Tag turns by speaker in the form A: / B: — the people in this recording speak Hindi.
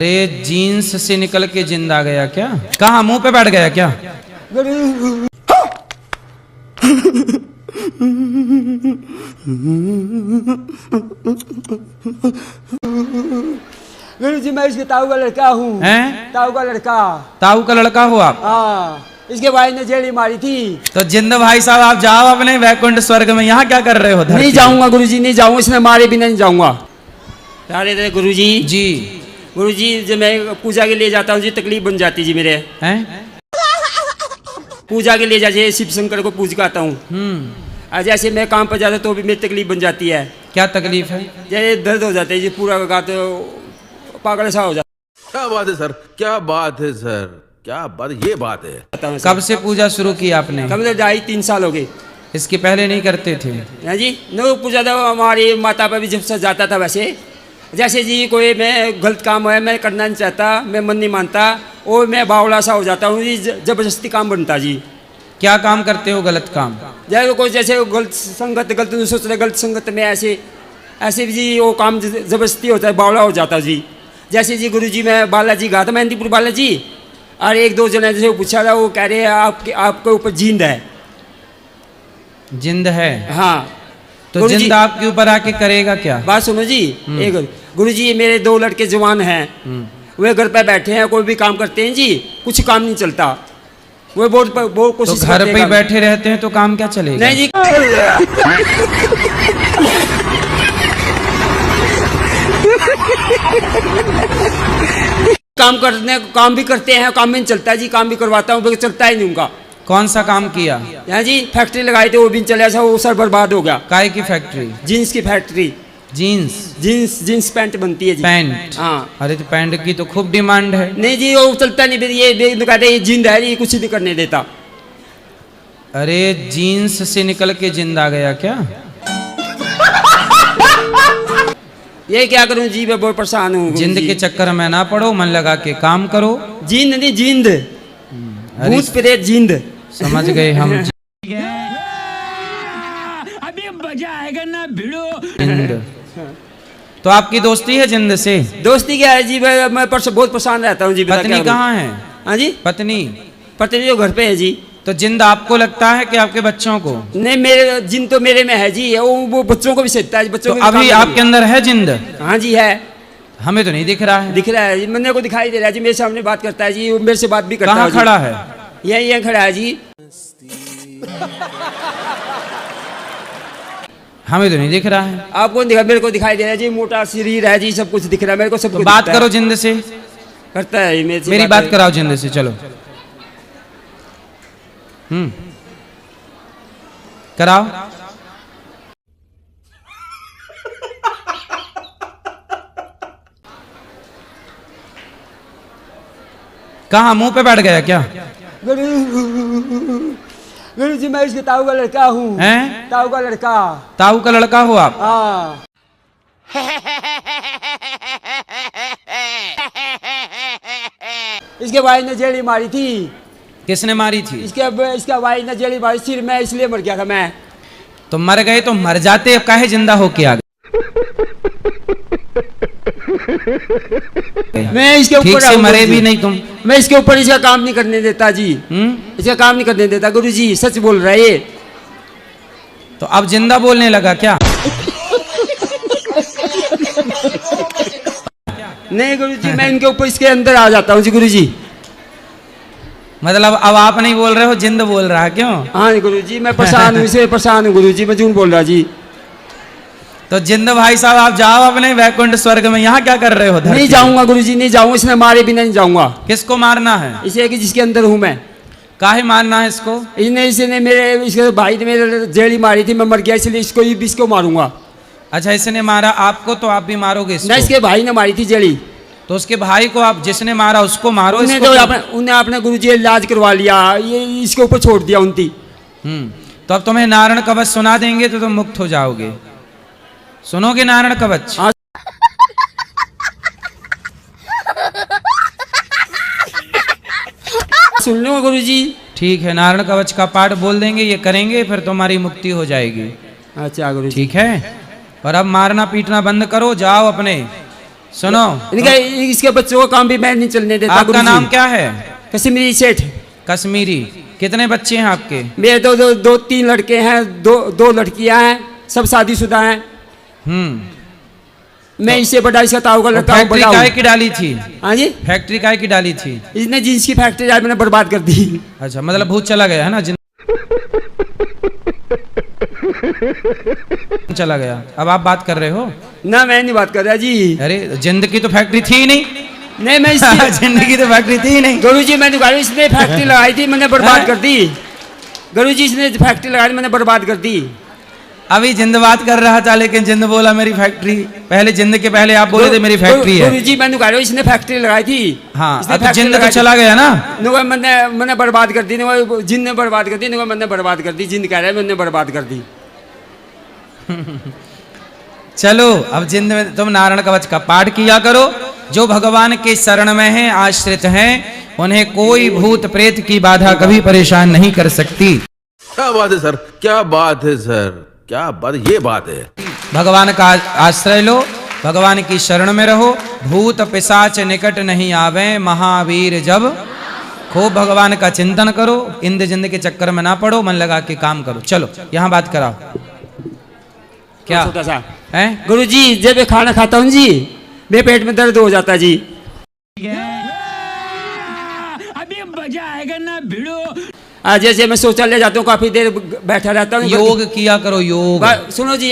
A: अरे जीन्स से निकल के जिंदा आ गया क्या? कहाँ मुंह पे बैठ गया क्या?
B: गुरु जी मैं इसके ताऊ का लड़का हूँ। ताऊ का लड़का।
A: ताऊ का लड़का हो आप?
B: हाँ, इसके भाई ने जेड़ी मारी थी।
A: तो जिंद भाई साहब आप जाओ अपने वैकुंठ स्वर्ग में, यहाँ क्या कर रहे हो?
B: नहीं जाऊंगा गुरु जी, नहीं जाऊंगा, इसने मारे बिना नहीं जाऊंगा। अरे गुरु जी
A: जी,
B: गुरु जी जब मैं पूजा के लिए जाता हूँ जी तकलीफ बन जाती जी मेरे।
A: हैं?
B: पूजा के लिए जाते शिव शंकर को पूज करता हूँ। जैसे मैं काम पर जाता तो भी मेरी तकलीफ बन जाती है।
A: क्या तकलीफ है?
B: जैसे दर्द हो जाता है जी, पूरा का तो पागल सा हो जाता।
C: क्या बात है सर, क्या बात है सर, क्या बात, ये बात है।
A: कब से पूजा शुरू की आपने?
B: कम से 2.5-3 साल हो गए।
A: इसके पहले नहीं करते थे?
B: हाँ जी, नो पूजा तो हमारी माता पर भी जब से जाता था। वैसे जैसे जी कोई मैं गलत काम है मैं करना नहीं चाहता, मैं मन नहीं मानता, और मैं बावला सा हो जाता हूँ जी, जबरदस्ती काम बनता जी।
A: क्या काम करते हो गलत काम?
B: जैसे कोई जैसे गलत संगत, गलत सोच रहे, गलत संगत में ऐसे भी जी वो काम जबरदस्ती होता है, बावला हो जाता जी। जैसे जी गुरु जी मैं बालाजी गया था, मेहंदीपुर बालाजी, और 1-2 जने जैसे पूछा था, वो कह रहे हैं आपके ऊपर जिंद है।
A: जिंद है?
B: हाँ।
A: तो जिंद आपके ऊपर आके करेगा क्या?
B: बात सुनो जी, एक गुरु जी मेरे 2 लड़के जवान हैं, वे घर पे बैठे हैं, कोई भी काम करते हैं जी, कुछ काम नहीं चलता। वो बहुत कोशिश
A: तो घर पे बैठे रहते हैं तो काम क्या चलेगा?
B: नहीं जी, काम भी करते हैं, काम भी नहीं चलता जी, काम भी करवाता हूँ, चलता ही नहीं उनका।
A: कौन सा काम किया?
B: यहाँ जी फैक्ट्री लगाई थी, वो भी चला सा, वो सर बर्बाद हो गया।
A: काय की फैक्ट्री?
B: जीन्स की फैक्ट्री। जीन्स पैंट बनती है जी।
A: पैंट?
B: हाँ।
A: अरे तो पैंट की तो खूब डिमांड है।
B: नहीं जी वो चलता नहीं, ये कहते ये जिंद है, ये कुछ नहीं करने देता।
A: अरे जीन्स से निकल के जिंदा आ गया क्या?
B: ये क्या करूं जी, मैं बहुत परेशान हूँ।
A: जिंद के चक्कर में ना पड़ो, मन लगा के काम करो।
B: जिंद नहीं, जिंद भूत प्रेत जिंद।
A: समझ गए हम।
D: अभी मजा आएगा ना भिड़ो।
A: जिंद तो आपकी दोस्ती है जिंद से?
B: दोस्ती क्या है जी, मैं बहुत परेशान रहता हूँ जी।
A: पत्नी कहाँ है?
B: हाँ जी,
A: पत्नी
B: जो घर पे है जी।
A: तो जिंद आपको लगता है कि आपके बच्चों को?
B: नहीं, मेरे जिंद तो मेरे में है जी, वो बच्चों को भी सकता है। बच्चों
A: तो अभी आपके अंदर है जिंद?
B: हाँ जी है।
A: हमें तो नहीं दिख रहा है।
B: दिख रहा है जी, मैंने को दिखाई दे रहा है जी, मेरे सामने बात करता है जी, वो मेरे से बात भी करता है।
A: कहाँ खड़ा है?
B: यही खड़ा है जी।
A: हमें तो नहीं दिख रहा है।
B: आपको दिखा, मेरे को दिखाई दे रहा है जी, मोटा शरीर है जी, सब कुछ दिख रहा है मेरे को, सब
A: तो
B: कुछ
A: बात करो जिंद से।
B: करता है
A: मेरी बात कराओ जिंद से, चलो। कराओ। कहाँ मुंह पे बैठ गया क्या?
B: गुरु जी मैं इसके ताऊ का लड़का हूँ। ताऊ का लड़का।
A: ताऊ का लड़का हो आप?
B: हाँ। इसके भाई ने जेड़ी मारी थी।
A: किसने मारी थी?
B: इसका भाई ने जेड़ी मारी सिर में, इसलिए मर गया था मैं।
A: तो मर गए तो मर जाते, अब काहे जिंदा होके आ गए?
B: मैं इसके ऊपर
A: ठीक से मरे भी नहीं तुम।
B: मैं इसके ऊपर इसका काम नहीं करने देता जी। इसका काम नहीं करने देता गुरु जी, सच बोल रहा है ये।
A: तो अब जिंदा बोलने लगा क्या?
B: नहीं गुरु जी, मैं इनके ऊपर इसके अंदर आ जाता हूँ जी गुरु जी।
A: मतलब अब आप नहीं बोल रहे हो, जिंद बोल रहा है क्यों?
B: हाँ गुरु जी, मैं परेशान हूँ, इसे परेशान हूँ गुरु जी, मैं झूठ बोल रहा जी।
A: तो जिंद भाई साहब आप जाओ अपने वैकुंठ स्वर्ग में, यहाँ क्या कर रहे हो?
B: नहीं जाऊंगा गुरु जी, नहीं जाऊंगा, इसने मारे बिना नहीं जाऊंगा।
A: किसको मारना है?
B: इसे कि जिसके अंदर हूँ मैं।
A: काहे मारना है इसको?
B: इसने इसके भाई ने मेरे जेड़ी मारी थी, मैं मर गया, इसलिए इसको मारूंगा।
A: अच्छा, इसने मारा आपको तो आप भी मारोगे इसको?
B: नहीं, इसके भाई ने मारी थी जेड़ी।
A: तो उसके भाई को आप, जिसने मारा उसको मारो।
B: उन्हें अपने गुरु जी इलाज करवा लिया, ये इसके ऊपर छोड़ दिया उनकी।
A: तो अब तुम्हें नारायण कवच सुना देंगे तो तुम मुक्त हो जाओगे। सुनोगे नारायण कवच?
B: सुन लो गुरु जी।
A: ठीक है, नारायण कवच का पाठ बोल देंगे, ये करेंगे, फिर तुम्हारी मुक्ति हो जाएगी।
B: अच्छा गुरु जी।
A: ठीक है, पर अब मारना पीटना बंद करो, जाओ अपने सुनो,
B: इनका इसके बच्चों का काम भी मैं नहीं चलने देता।
A: आपका
B: गुरुजी।
A: नाम क्या है?
B: कश्मीरी सेठ।
A: कश्मीरी। कितने बच्चे हैं आपके?
B: मेरे दो तीन लड़के हैं, दो लड़कियां हैं, सब शादीशुदा हैं। मैं इससे बड़ा इसका ताऊ का लड़का हूँ,
A: फैक्ट्री
B: बड़ा हूँ।
A: काहे की डाली थी?
B: हाँ जी,
A: फैक्ट्री काहे की डाली थी?
B: इसने जींस की फैक्ट्री आज मैंने बर्बाद कर दी।
A: अच्छा, मतलब भूत चला गया है ना, जिन चला गया। अब आप बात कर रहे हो
B: ना, मैं नहीं बात कर रहा जी।
A: अरे जिंद की तो फैक्ट्री थी ही नहीं।
B: नहीं, मैं इसकी
A: जिंद की तो फैक्ट्री थी ही नहीं।
B: गुरुजी मैंने कहा इसने फैक्ट्री लगाई थी, मैंने बर्बाद
A: हैं?
B: कर दी। गुरुजी इसने फैक्ट्री लगाई, मैंने बर्बाद कर दी।
A: अभी जिंद बात कर रहा था, लेकिन जिंद बोला मेरी फैक्ट्री। पहले जिंद के पहले आप बोले थे मेरी फैक्ट्री है।
B: गुरुजी मैंने कहा इसने फैक्ट्री लगाई थी।
A: हाँ,
B: इसने
A: अब
B: फैक्ट्री
A: जिंद तो
B: लगाई थी।
A: चला गया ना।
B: नुआ मैंने बर्बाद कर दी, जिंद ने बर्बाद कर दी, नुआ मैंने बर्बाद कर दी। जिंद कह रहा है मैंने बर्बाद कर दी।
A: चलो, अब जिंद में तुम नारायण कवच का पाठ किया करो। जो भगवान के शरण में हैं, आश्रित हैं, उन्हें कोई भूत प्रेत की बाधा कभी परेशान नहीं कर सकती।
C: क्या बात है सर, क्या बात है सर, क्या बात, ये बात है।
A: भगवान का आश्रय लो, भगवान की शरण में रहो। भूत पिशाच निकट नहीं आवे, महावीर जब। खूब भगवान का चिंतन करो, इंद जिंद के चक्कर में ना पड़ो, मन लगा के काम करो। चलो यहाँ बात कराओ। क्या
B: छोटा सा
A: है?
B: गुरुजी जब मैं खाना खाता हूँ जी, मेरे पेट में दर्द हो जाता है जी।
D: अभी मजा आएगा ना भिड़ो।
B: जैसे मैं शौचालय जाता हूँ, काफी देर बैठा रहता हूँ।
A: योग किया करो, योग।
B: सुनो जी,